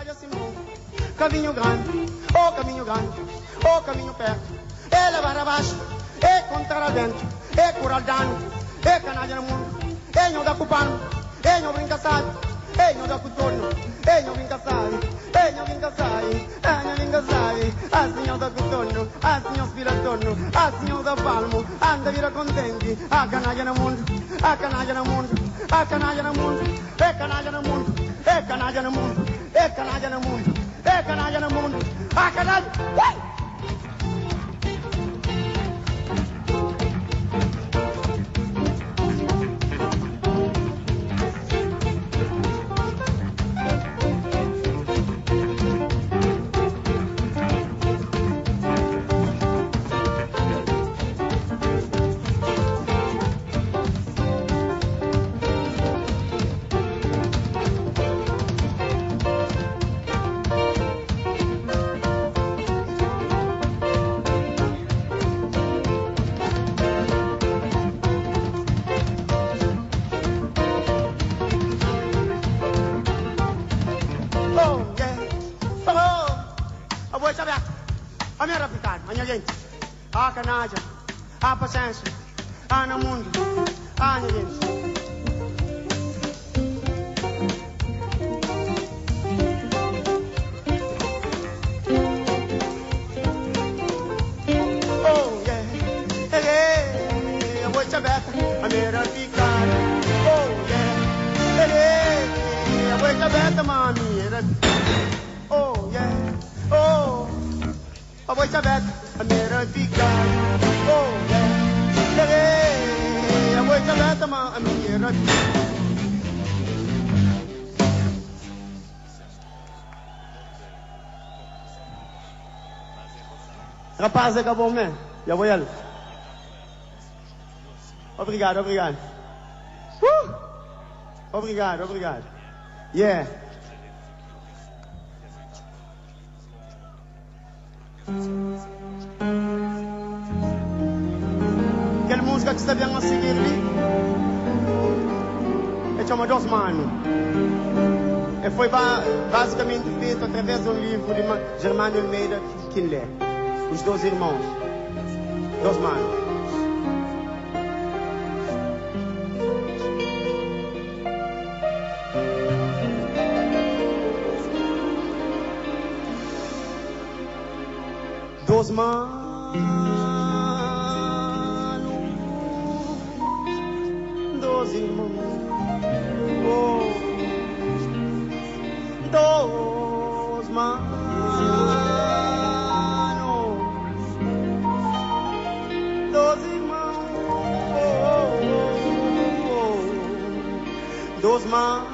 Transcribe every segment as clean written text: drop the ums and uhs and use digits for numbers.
desse mundo. Caminho grande, oh caminho grande, oh caminho perto. É levar abaixo, é contra dentro, é curar dano, é canalha no mundo. É não dá cupano, é não brinca sai, é não dá cutorno, é não brinca sai, é não brinca sai, é não brinca sai. Assim não dá cutorno, assim não spira torno, assim não dá palmo, anda vira contente. A canalha no mundo, a canalha no mundo, a canalha no mundo, é canalha no mundo, é canalha no mundo, é canalha no mundo, é canalha no mundo, a canalha. A minha rapidez, a minha gente, a canagem, a paciência, a no mundo, a minha gente. Oh yeah, eu vou te aberta, a minha rapidez. Oh yeah, eu vou te aberta, mami. Oh yeah, oh. A voz aberta, a minha fica. Oh, yeah. A voz aberta, a minha rapaz, acabou mesmo. Já vou ele. Obrigado, obrigado. Obrigado, obrigado. Yeah. Aquela música que está bem a seguir ali é chamada Dos Manos. E foi basicamente feito através de um livro de Germano Almeida Kinley, Os Dois Irmãos. Dos Manos. Dos manos, dos irmãos, oh, dos manos, dos irmãos, oh, dos manos,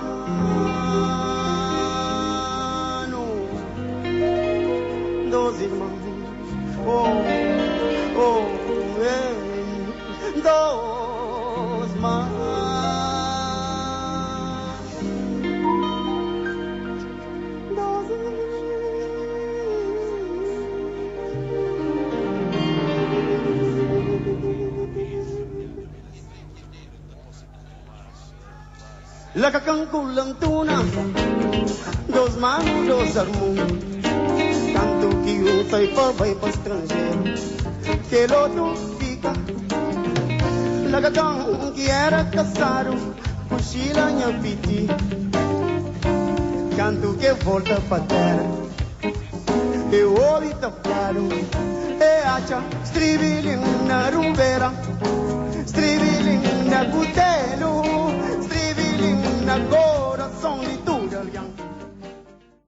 dos irmãos. Oh, oh, dos manos, dos la cacanculan tuna, dos manos, dos irmãos. Tanto que um sai vai para estrangeiro, que o outro fica. Lagatão que era casado, cochila minha piti. Canto que volta para terra, eu ouvi tapado. E acha stribiling na rumbeira, stribiling na cutelo, stribiling na go.